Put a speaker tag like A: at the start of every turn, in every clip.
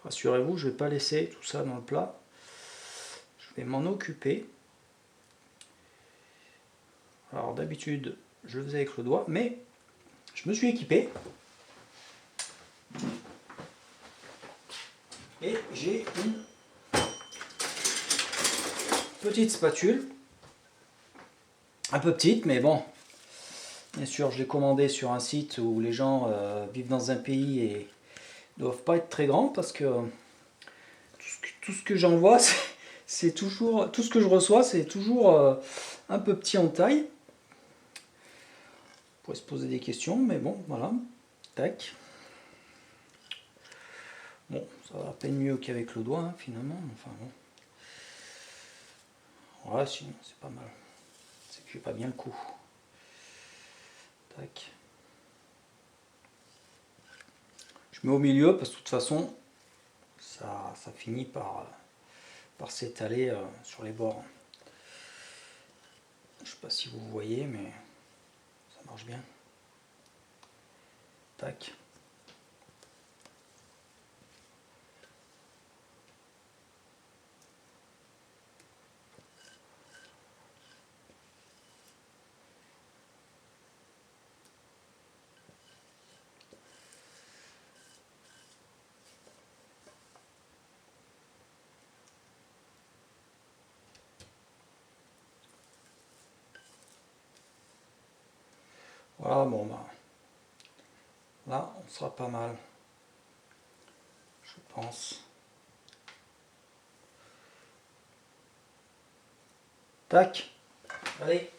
A: Rassurez-vous, je ne vais pas laisser tout ça dans le plat. Je vais m'en occuper. Alors d'habitude, je le faisais avec le doigt, mais je me suis équipé. Et j'ai une petite spatule. Un peu petite, mais bon. Bien sûr, je l'ai commandée sur un site où les gens vivent dans un pays et ne doivent pas être très grands parce que tout ce que j'envoie, c'est toujours, tout ce que je reçois, c'est toujours un peu petit en taille. On pourrait se poser des questions, mais bon, voilà. Tac. Bon, ça va à peine mieux qu'avec le doigt, hein, finalement. Enfin bon. Voilà, sinon, c'est pas mal. C'est que j'ai pas bien le coup. Tac. Je mets au milieu parce que de toute façon, ça finit par s'étaler sur les bords. Je sais pas si vous voyez, mais ça marche bien. Tac. Voilà, bon bah là on sera pas mal, je pense. Tac, allez.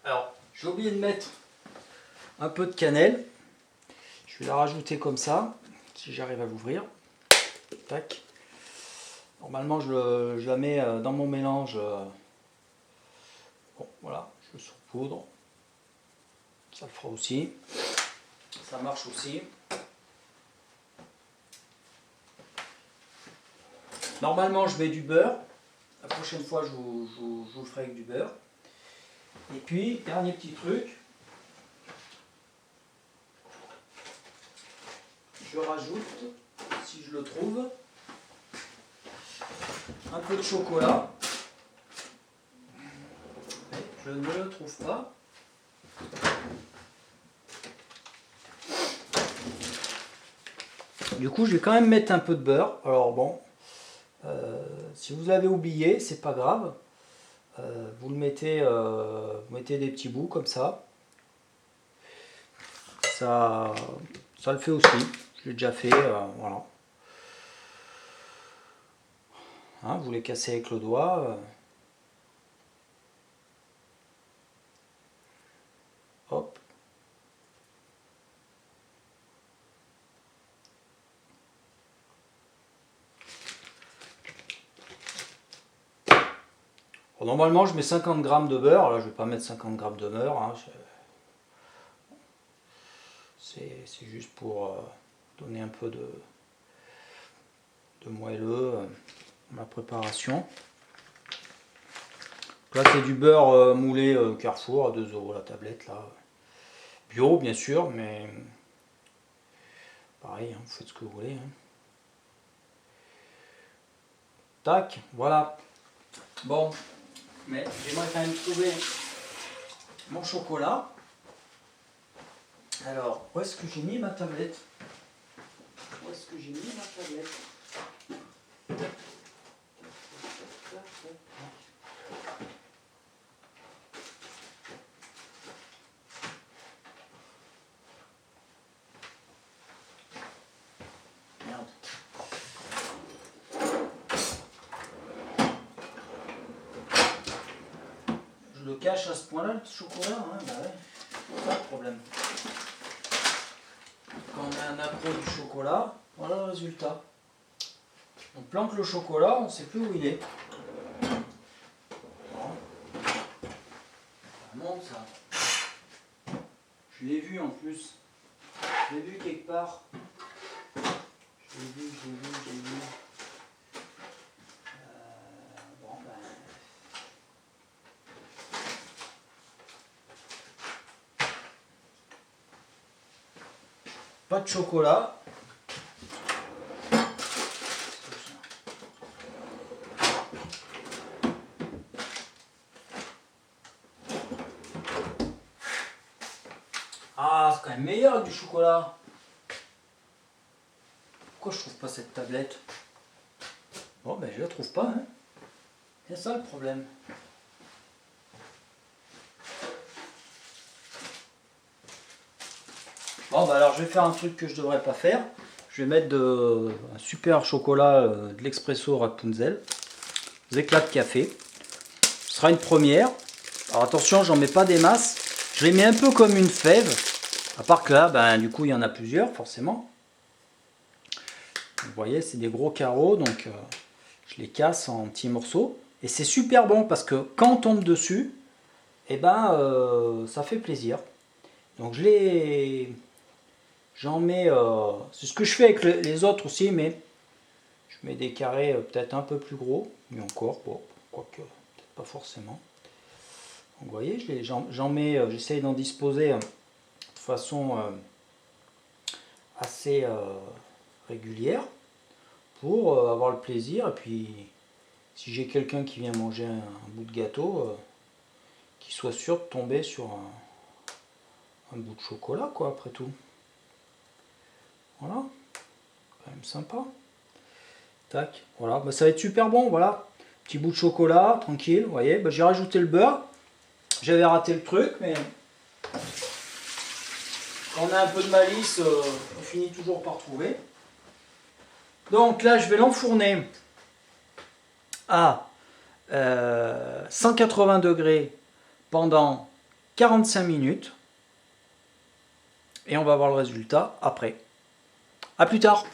A: Alors, j'ai oublié de mettre un peu de cannelle. Je vais la rajouter comme ça, si j'arrive à l'ouvrir. Tac. Normalement, je la mets dans mon mélange. Bon, voilà, je saupoudre. Ça le fera aussi. Ça marche aussi. Normalement, je mets du beurre. La prochaine fois, je vous le ferai avec du beurre. Et puis, dernier petit truc. Je rajoute, si je le trouve, un peu de chocolat. Je ne le trouve pas. Du coup, je vais quand même mettre un peu de beurre. Alors bon, si vous l'avez oublié, c'est pas grave. Vous le mettez, vous mettez des petits bouts comme ça. Ça le fait aussi. Je l'ai déjà fait, voilà. Hein, vous les cassez avec le doigt. Hop. Bon, normalement, je mets 50 grammes de beurre. Là, je vais pas mettre 50 grammes de beurre. Hein, c'est juste pour donner un peu de moelleux à ma préparation. Là, c'est du beurre moulé Carrefour à 2 € la tablette. Là. Bio, bien sûr, mais pareil, hein, vous faites ce que vous voulez. Hein. Tac, voilà. Bon, mais j'aimerais quand même trouver mon chocolat. Alors, où est-ce que j'ai mis ma tablette? Où est-ce que j'ai mis ma tablette? Merde. Je le cache à ce point-là, le chocolat, hein, bah ouais, pas de problème. Quand on a un accro du chocolat, voilà le résultat. On plante le chocolat, on ne sait plus où il est. Bon. Ça monte ça. Je l'ai vu en plus. Je l'ai vu quelque part. Je l'ai vu. Bon, ben... Pas de chocolat. Ah, c'est quand même meilleur avec du chocolat. Pourquoi je trouve pas cette tablette? Bon, ben je la trouve pas, hein. C'est ça le problème. Bon, bah alors je vais faire un truc que je devrais pas faire. Je vais mettre un super chocolat de l'Expresso Rapunzel. Des éclats de café. Ce sera une première. Alors attention, j'en mets pas des masses. Je les mets un peu comme une fève. À part que là, ben, du coup, il y en a plusieurs, forcément. Vous voyez, c'est des gros carreaux, donc je les casse en petits morceaux. Et c'est super bon parce que quand on tombe dessus, eh ben, ça fait plaisir. Donc j'en mets, c'est ce que je fais avec les autres aussi, mais je mets des carrés peut-être un peu plus gros, mais encore, bon, quoique, peut-être pas forcément. Donc, vous voyez, j'en mets, j'essaye d'en disposer de façon assez régulière pour avoir le plaisir. Et puis, si j'ai quelqu'un qui vient manger un bout de gâteau, qu'il soit sûr de tomber sur un bout de chocolat, quoi, après tout. Voilà, quand même sympa. Tac, voilà, bah, ça va être super bon, voilà. Petit bout de chocolat, tranquille, vous voyez. Bah, j'ai rajouté le beurre. J'avais raté le truc, mais quand on a un peu de malice, on finit toujours par trouver. Donc là, je vais l'enfourner à 180 degrés pendant 45 minutes. Et on va voir le résultat après. A plus tard!